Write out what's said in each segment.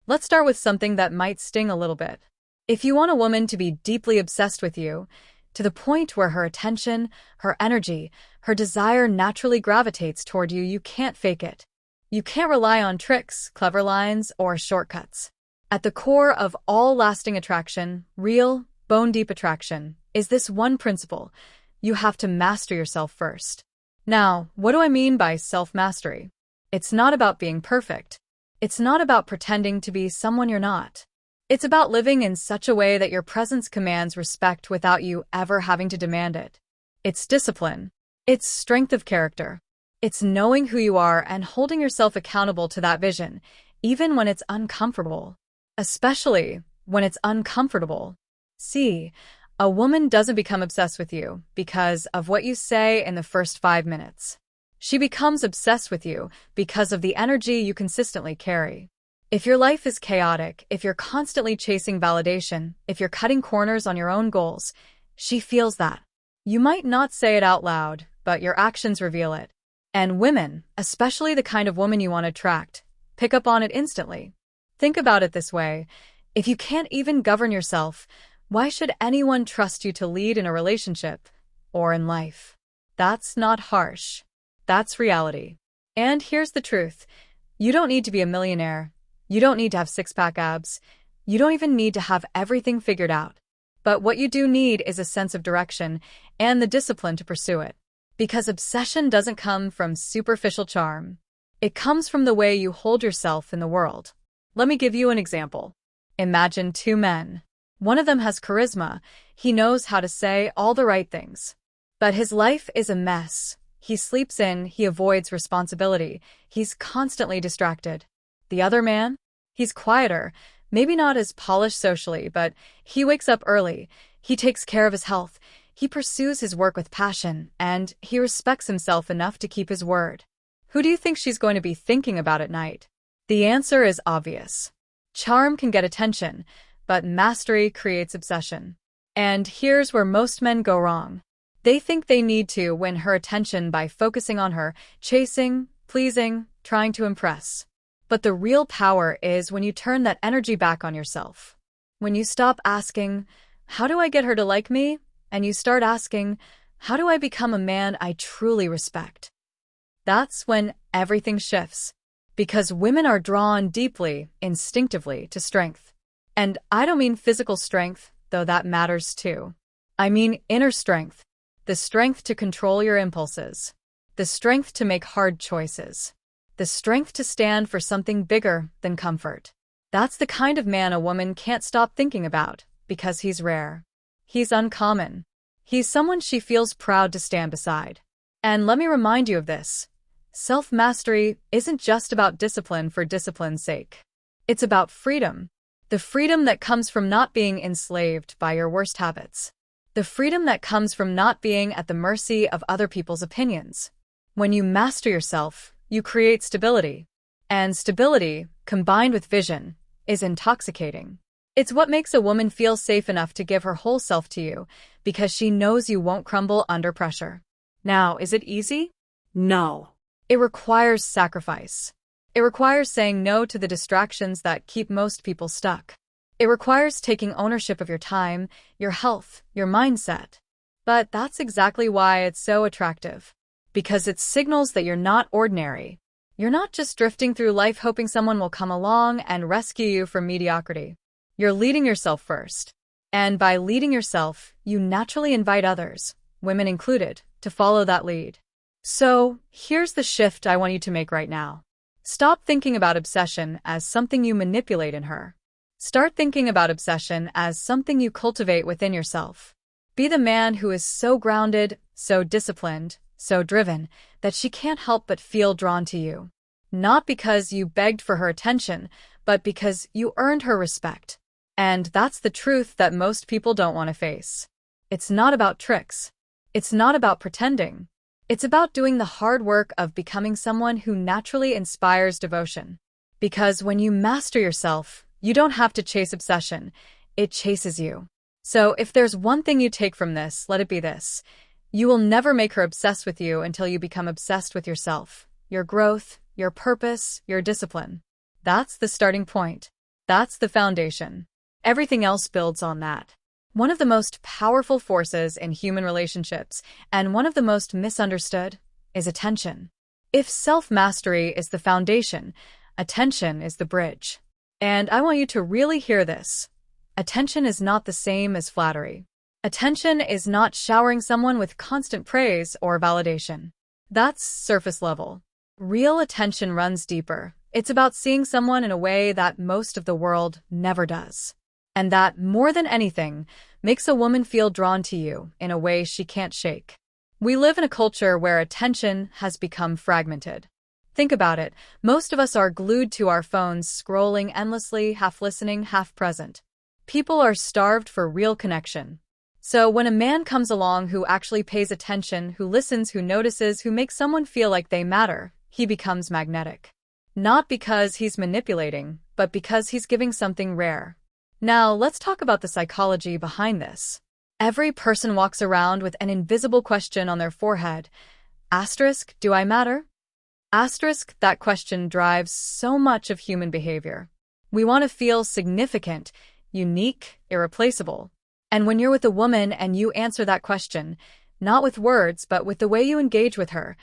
Let's start with something that might sting a little bit. If you want a woman to be deeply obsessed with you, to the point where her attention, her energy, her desire naturally gravitates toward you, you can't fake it. You can't rely on tricks, clever lines, or shortcuts. At the core of all lasting attraction, real, bone-deep attraction, is this one principle: you have to master yourself first. Now, what do I mean by self-mastery? It's not about being perfect. It's not about pretending to be someone you're not. It's about living in such a way that your presence commands respect without you ever having to demand it. It's discipline. It's strength of character. It's knowing who you are and holding yourself accountable to that vision, even when it's uncomfortable. Especially when it's uncomfortable. See, a woman doesn't become obsessed with you because of what you say in the first 5 minutes. She becomes obsessed with you because of the energy you consistently carry. If your life is chaotic, if you're constantly chasing validation, if you're cutting corners on your own goals, she feels that. You might not say it out loud, but your actions reveal it. And women, especially the kind of woman you want to attract, pick up on it instantly. Think about it this way: if you can't even govern yourself, why should anyone trust you to lead in a relationship or in life? That's not harsh. That's reality. And here's the truth: you don't need to be a millionaire. You don't need to have six-pack abs. You don't even need to have everything figured out. But what you do need is a sense of direction and the discipline to pursue it. Because obsession doesn't come from superficial charm. It comes from the way you hold yourself in the world. Let me give you an example. Imagine 2 men. One of them has charisma. He knows how to say all the right things. But his life is a mess. He sleeps in, he avoids responsibility. He's constantly distracted. The other man? He's quieter, maybe not as polished socially, but he wakes up early. He takes care of his health. He pursues his work with passion, and he respects himself enough to keep his word. Who do you think she's going to be thinking about at night? The answer is obvious. Charm can get attention, but mastery creates obsession. And here's where most men go wrong. They think they need to win her attention by focusing on her, chasing, pleasing, trying to impress. But the real power is when you turn that energy back on yourself. When you stop asking, "How do I get her to like me?" and you start asking, "How do I become a man I truly respect?" That's when everything shifts. Because women are drawn deeply, instinctively, to strength. And I don't mean physical strength, though that matters too. I mean inner strength. The strength to control your impulses. The strength to make hard choices. The strength to stand for something bigger than comfort. That's the kind of man a woman can't stop thinking about, because he's rare. He's uncommon. He's someone she feels proud to stand beside. And let me remind you of this. Self-mastery isn't just about discipline for discipline's sake. It's about freedom. The freedom that comes from not being enslaved by your worst habits. The freedom that comes from not being at the mercy of other people's opinions. When you master yourself, you create stability. And stability, combined with vision, is intoxicating. It's what makes a woman feel safe enough to give her whole self to you, because she knows you won't crumble under pressure. Now, is it easy? No. It requires sacrifice. It requires saying no to the distractions that keep most people stuck. It requires taking ownership of your time, your health, your mindset. But that's exactly why it's so attractive. Because it signals that you're not ordinary. You're not just drifting through life hoping someone will come along and rescue you from mediocrity. You're leading yourself first. And by leading yourself, you naturally invite others, women included, to follow that lead. So, here's the shift I want you to make right now. Stop thinking about obsession as something you manipulate in her. Start thinking about obsession as something you cultivate within yourself. Be the man who is so grounded, so disciplined, so driven, that she can't help but feel drawn to you. Not because you begged for her attention, but because you earned her respect. And that's the truth that most people don't want to face. It's not about tricks. It's not about pretending. It's about doing the hard work of becoming someone who naturally inspires devotion. Because when you master yourself, you don't have to chase obsession. It chases you. So if there's one thing you take from this, let it be this. You will never make her obsessed with you until you become obsessed with yourself, your growth, your purpose, your discipline. That's the starting point. That's the foundation. Everything else builds on that. One of the most powerful forces in human relationships, and one of the most misunderstood, is attention. If self-mastery is the foundation, attention is the bridge. And I want you to really hear this. Attention is not the same as flattery. Attention is not showering someone with constant praise or validation. That's surface level. Real attention runs deeper. It's about seeing someone in a way that most of the world never does. And that, more than anything, makes a woman feel drawn to you in a way she can't shake. We live in a culture where attention has become fragmented. Think about it. Most of us are glued to our phones, scrolling endlessly, half listening, half present. People are starved for real connection. So when a man comes along who actually pays attention, who listens, who notices, who makes someone feel like they matter, he becomes magnetic. Not because he's manipulating, but because he's giving something rare. Now, let's talk about the psychology behind this. Every person walks around with an invisible question on their forehead. Asterisk, do I matter? Asterisk, that question drives so much of human behavior. We want to feel significant, unique, irreplaceable. And when you're with a woman and you answer that question, not with words, but with the way you engage with her,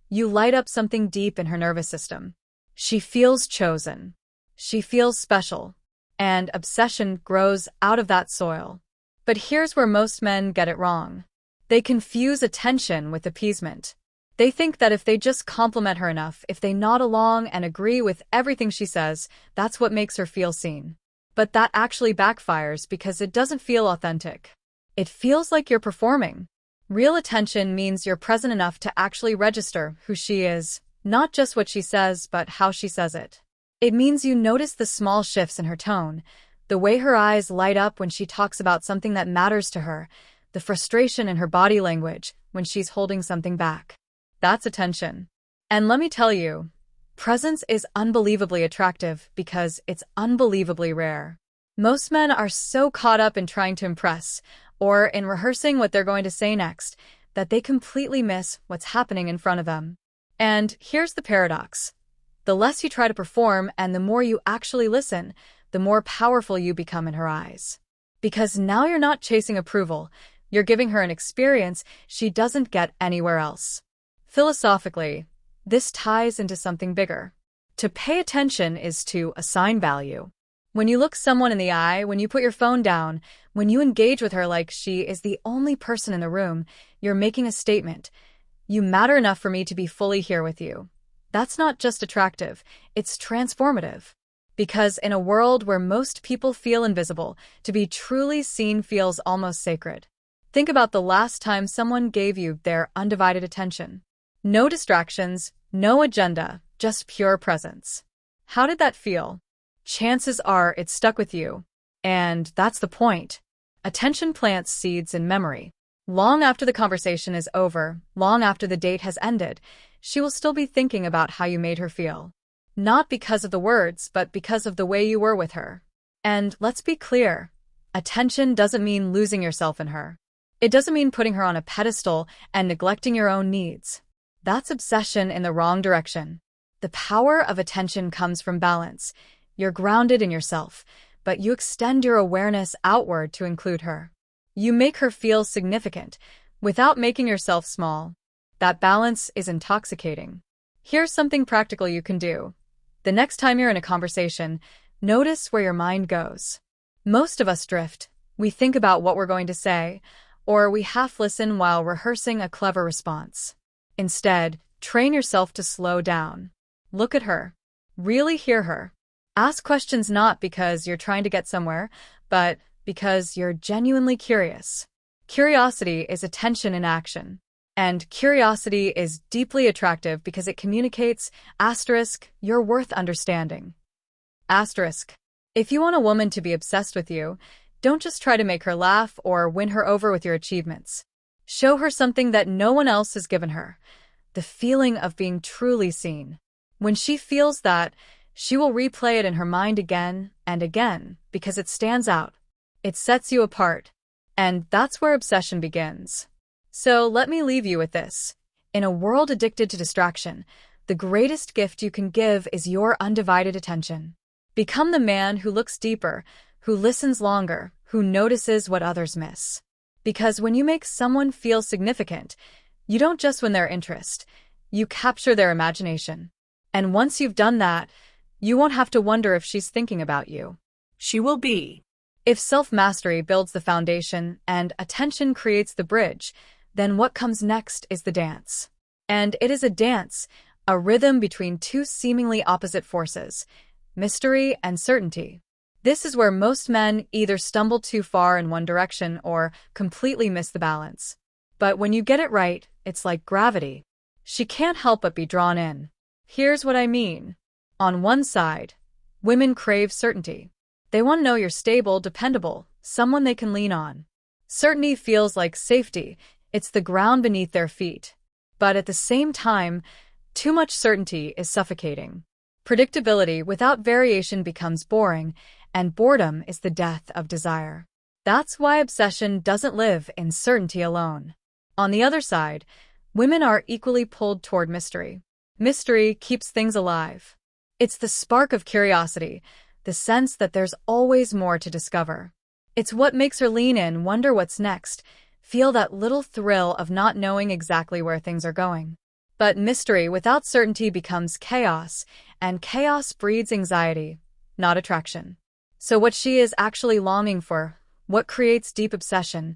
you light up something deep in her nervous system. She feels chosen. She feels special. And obsession grows out of that soil. But here's where most men get it wrong. They confuse attention with appeasement. They think that if they just compliment her enough, if they nod along and agree with everything she says, that's what makes her feel seen. But that actually backfires because it doesn't feel authentic. It feels like you're performing. Real attention means you're present enough to actually register who she is, not just what she says, but how she says it. It means you notice the small shifts in her tone, the way her eyes light up when she talks about something that matters to her, the frustration in her body language when she's holding something back. That's attention. And let me tell you, presence is unbelievably attractive because it's unbelievably rare. Most men are so caught up in trying to impress, or in rehearsing what they're going to say next, that they completely miss what's happening in front of them. And here's the paradox. The less you try to perform and the more you actually listen, the more powerful you become in her eyes. Because now you're not chasing approval, you're giving her an experience she doesn't get anywhere else. Philosophically, this ties into something bigger. To pay attention is to assign value. When you look someone in the eye, when you put your phone down, when you engage with her like she is the only person in the room, you're making a statement. You matter enough for me to be fully here with you. That's not just attractive, it's transformative. Because in a world where most people feel invisible, to be truly seen feels almost sacred. Think about the last time someone gave you their undivided attention. No distractions, no agenda, just pure presence. How did that feel? Chances are it stuck with you. And that's the point. Attention plants seeds in memory. Long after the conversation is over, long after the date has ended, she will still be thinking about how you made her feel. Not because of the words, but because of the way you were with her. And let's be clear, attention doesn't mean losing yourself in her. It doesn't mean putting her on a pedestal and neglecting your own needs. That's obsession in the wrong direction. The power of attention comes from balance. You're grounded in yourself, but you extend your awareness outward to include her. You make her feel significant without making yourself small. That balance is intoxicating. Here's something practical you can do. The next time you're in a conversation, notice where your mind goes. Most of us drift. We think about what we're going to say, or we half listen while rehearsing a clever response. Instead, train yourself to slow down. Look at her. Really hear her. Ask questions not because you're trying to get somewhere, but because you're genuinely curious. Curiosity is attention in action. And curiosity is deeply attractive because it communicates, asterisk, you're worth understanding. Asterisk. If you want a woman to be obsessed with you, don't just try to make her laugh or win her over with your achievements. Show her something that no one else has given her. The feeling of being truly seen. When she feels that, she will replay it in her mind again and again because it stands out. It sets you apart. And that's where obsession begins. So let me leave you with this. In a world addicted to distraction, the greatest gift you can give is your undivided attention. Become the man who looks deeper, who listens longer, who notices what others miss. Because when you make someone feel significant, you don't just win their interest, you capture their imagination. And once you've done that, you won't have to wonder if she's thinking about you. She will be. If self-mastery builds the foundation and attention creates the bridge, then what comes next is the dance. And it is a dance, a rhythm between two seemingly opposite forces, mystery and certainty. This is where most men either stumble too far in one direction or completely miss the balance. But when you get it right, it's like gravity. She can't help but be drawn in. Here's what I mean. On one side, women crave certainty. They want to know you're stable, dependable, someone they can lean on. Certainty feels like safety. It's the ground beneath their feet. But at the same time, too much certainty is suffocating. Predictability without variation becomes boring, and boredom is the death of desire. That's why obsession doesn't live in certainty alone. On the other side, women are equally pulled toward mystery. Mystery keeps things alive. It's the spark of curiosity, the sense that there's always more to discover. It's what makes her lean in, wonder what's next, feel that little thrill of not knowing exactly where things are going. But mystery without certainty becomes chaos, and chaos breeds anxiety, not attraction. So what she is actually longing for, what creates deep obsession,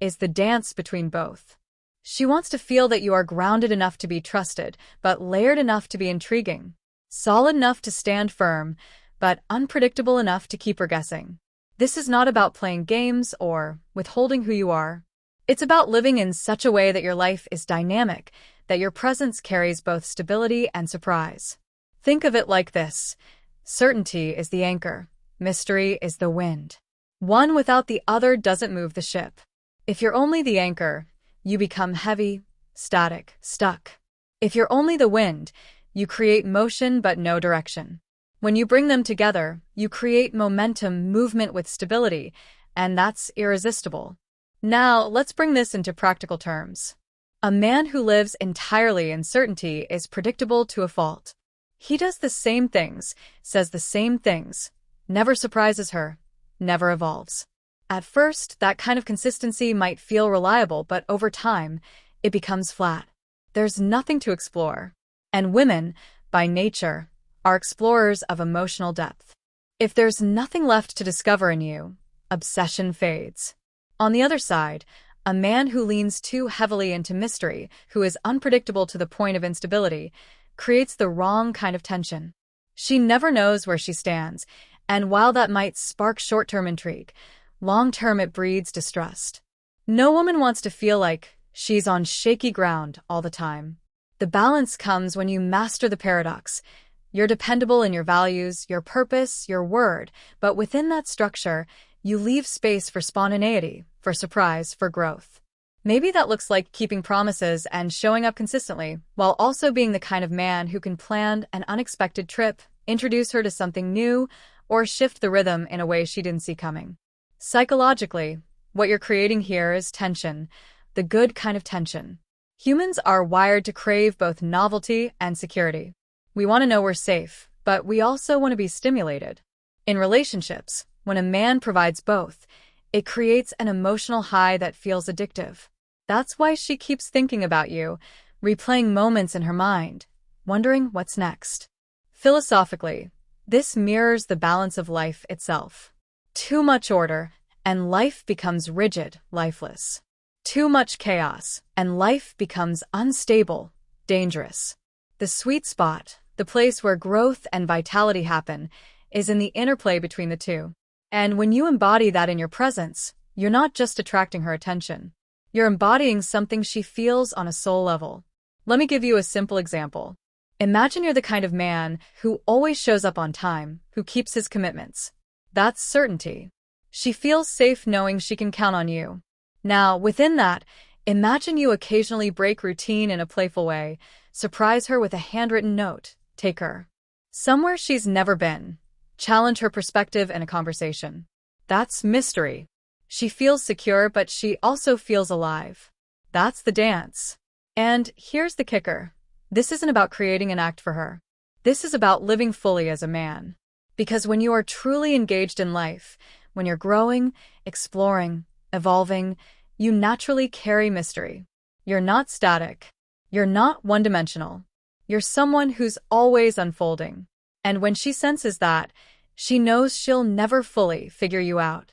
is the dance between both. She wants to feel that you are grounded enough to be trusted, but layered enough to be intriguing, solid enough to stand firm, but unpredictable enough to keep her guessing. This is not about playing games or withholding who you are. It's about living in such a way that your life is dynamic, that your presence carries both stability and surprise. Think of it like this. Certainty is the anchor. Mystery is the wind. One without the other doesn't move the ship. If you're only the anchor, you become heavy, static, stuck. If you're only the wind, you create motion but no direction. When you bring them together, you create momentum, movement with stability, and that's irresistible. Now, let's bring this into practical terms. A man who lives entirely in certainty is predictable to a fault. He does the same things, says the same things, never surprises her, never evolves. At first, that kind of consistency might feel reliable, but over time, it becomes flat. There's nothing to explore. And women, by nature, are explorers of emotional depth. If there's nothing left to discover in you, obsession fades. On the other side, a man who leans too heavily into mystery, who is unpredictable to the point of instability, creates the wrong kind of tension. She never knows where she stands, and while that might spark short-term intrigue, long-term it breeds distrust. No woman wants to feel like she's on shaky ground all the time. The balance comes when you master the paradox. You're dependable in your values, your purpose, your word, but within that structure, you leave space for spontaneity, for surprise, for growth. Maybe that looks like keeping promises and showing up consistently, while also being the kind of man who can plan an unexpected trip, introduce her to something new, or shift the rhythm in a way she didn't see coming. Psychologically, what you're creating here is tension, the good kind of tension. Humans are wired to crave both novelty and security. We want to know we're safe, but we also want to be stimulated. In relationships, when a man provides both, it creates an emotional high that feels addictive. That's why she keeps thinking about you, replaying moments in her mind, wondering what's next. Philosophically, this mirrors the balance of life itself. Too much order, and life becomes rigid, lifeless. Too much chaos, and life becomes unstable, dangerous. The sweet spot, the place where growth and vitality happen, is in the interplay between the two. And when you embody that in your presence, you're not just attracting her attention. You're embodying something she feels on a soul level. Let me give you a simple example. Imagine you're the kind of man who always shows up on time, who keeps his commitments. That's certainty. She feels safe knowing she can count on you. Now, within that, imagine you occasionally break routine in a playful way, surprise her with a handwritten note, take her somewhere she's never been, challenge her perspective in a conversation. That's mystery. She feels secure, but she also feels alive. That's the dance. And here's the kicker. This isn't about creating an act for her. This is about living fully as a man. Because when you are truly engaged in life, when you're growing, exploring, evolving, you naturally carry mystery. You're not static. You're not one-dimensional. You're someone who's always unfolding. And when she senses that, she knows she'll never fully figure you out.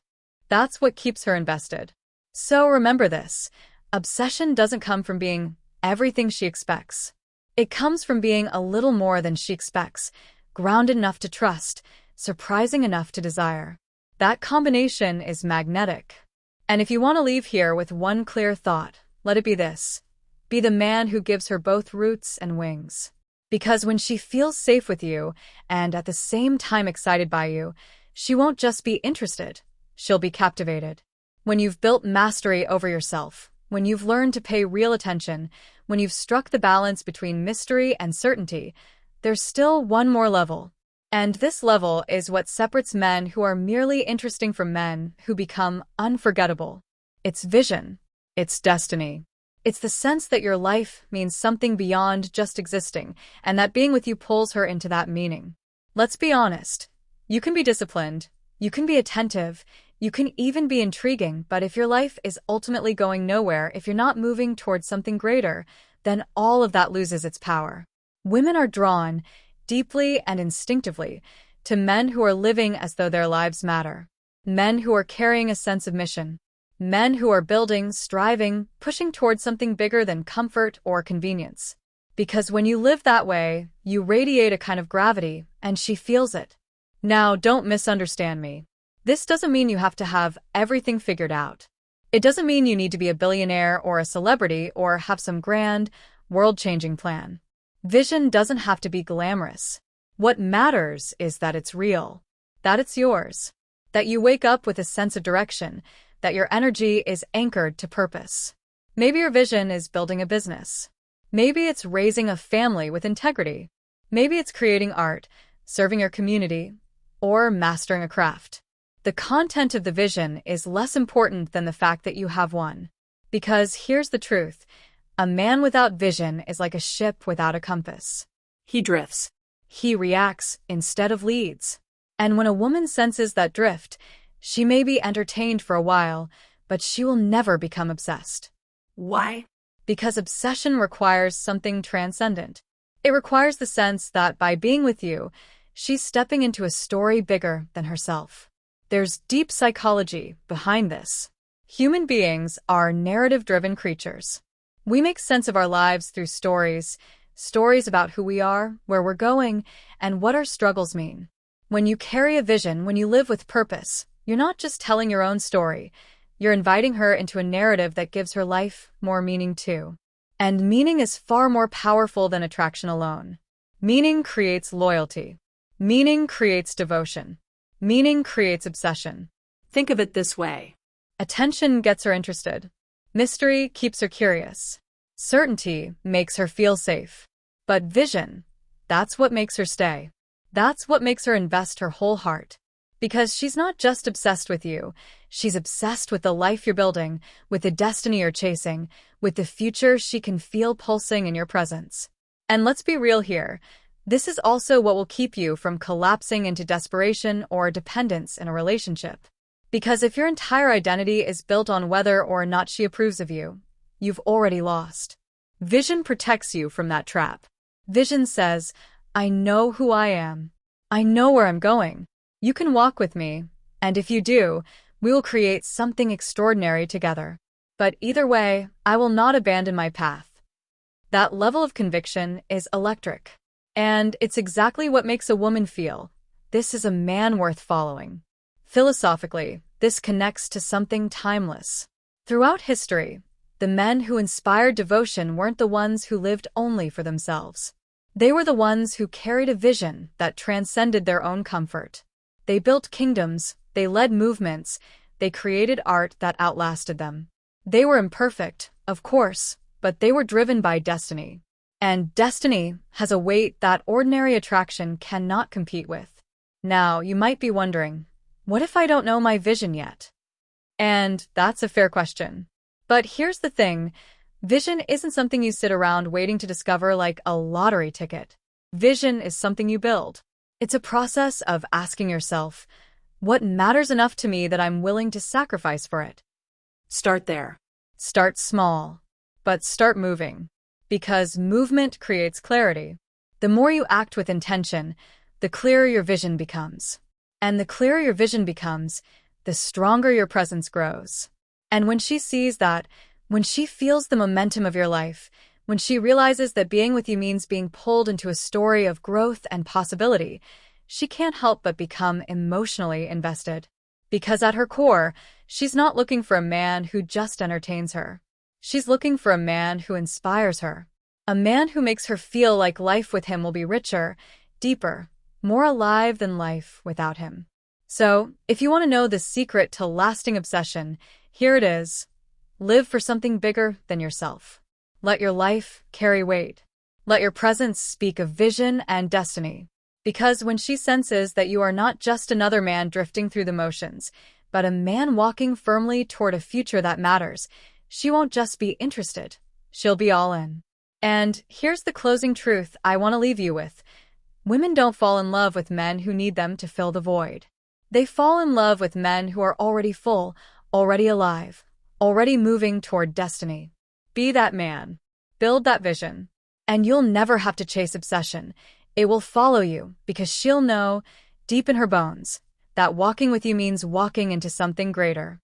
That's what keeps her invested. So remember this. Obsession doesn't come from being everything she expects. It comes from being a little more than she expects, grounded enough to trust, surprising enough to desire. That combination is magnetic. And if you want to leave here with one clear thought, let it be this. Be the man who gives her both roots and wings. Because when she feels safe with you, and at the same time excited by you, she won't just be interested, she'll be captivated. When you've built mastery over yourself, when you've learned to pay real attention, when you've struck the balance between mystery and certainty, there's still one more level. And this level is what separates men who are merely interesting from men who become unforgettable. It's vision. It's destiny. It's the sense that your life means something beyond just existing, and that being with you pulls her into that meaning. Let's be honest. You can be disciplined. You can be attentive. You can even be intriguing, but if your life is ultimately going nowhere, if you're not moving towards something greater, then all of that loses its power. Women are drawn, deeply and instinctively, to men who are living as though their lives matter. Men who are carrying a sense of mission. Men who are building, striving, pushing towards something bigger than comfort or convenience. Because when you live that way, you radiate a kind of gravity, and she feels it. Now, don't misunderstand me. This doesn't mean you have to have everything figured out. It doesn't mean you need to be a billionaire or a celebrity or have some grand, world-changing plan. Vision doesn't have to be glamorous. What matters is that it's real, that it's yours, that you wake up with a sense of direction, that your energy is anchored to purpose. Maybe your vision is building a business. Maybe it's raising a family with integrity. Maybe it's creating art, serving your community, or mastering a craft. The content of the vision is less important than the fact that you have one. Because here's the truth. A man without vision is like a ship without a compass. He drifts. He reacts instead of leads. And when a woman senses that drift, she may be entertained for a while, but she will never become obsessed. Why? Because obsession requires something transcendent. It requires the sense that by being with you, she's stepping into a story bigger than herself. There's deep psychology behind this. Human beings are narrative-driven creatures. We make sense of our lives through stories about who we are, where we're going, and what our struggles mean. When you carry a vision, when you live with purpose, you're not just telling your own story, you're inviting her into a narrative that gives her life more meaning too. And meaning is far more powerful than attraction alone. Meaning creates loyalty. Meaning creates devotion. Meaning creates obsession. Think of it this way. Attention gets her interested. Mystery keeps her curious. Certainty makes her feel safe. But vision, that's what makes her stay. That's what makes her invest her whole heart. Because she's not just obsessed with you, she's obsessed with the life you're building, with the destiny you're chasing, with the future she can feel pulsing in your presence. And let's be real here. This is also what will keep you from collapsing into desperation or dependence in a relationship. Because if your entire identity is built on whether or not she approves of you, you've already lost. Vision protects you from that trap. Vision says, I know who I am. I know where I'm going. You can walk with me, and if you do, we will create something extraordinary together. But either way, I will not abandon my path. That level of conviction is electric. And it's exactly what makes a woman feel, this is a man worth following. Philosophically, this connects to something timeless. Throughout history, the men who inspired devotion weren't the ones who lived only for themselves. They were the ones who carried a vision that transcended their own comfort. They built kingdoms, they led movements, they created art that outlasted them. They were imperfect, of course, but they were driven by destiny. And destiny has a weight that ordinary attraction cannot compete with. Now, you might be wondering, what if I don't know my vision yet? And that's a fair question. But here's the thing, vision isn't something you sit around waiting to discover like a lottery ticket. Vision is something you build. It's a process of asking yourself, what matters enough to me that I'm willing to sacrifice for it? Start there. Start small, but start moving. Because movement creates clarity. The more you act with intention, the clearer your vision becomes. And the clearer your vision becomes, the stronger your presence grows. And when she sees that, when she feels the momentum of your life, when she realizes that being with you means being pulled into a story of growth and possibility, she can't help but become emotionally invested. Because at her core, she's not looking for a man who just entertains her. She's looking for a man who inspires her. A man who makes her feel like life with him will be richer, deeper, more alive than life without him. So, if you want to know the secret to lasting obsession, here it is. Live for something bigger than yourself. Let your life carry weight. Let your presence speak of vision and destiny. Because when she senses that you are not just another man drifting through the motions, but a man walking firmly toward a future that matters, she won't just be interested. She'll be all in. And here's the closing truth I want to leave you with. Women don't fall in love with men who need them to fill the void. They fall in love with men who are already full, already alive, already moving toward destiny. Be that man. Build that vision. And you'll never have to chase obsession. It will follow you because she'll know, deep in her bones, that walking with you means walking into something greater.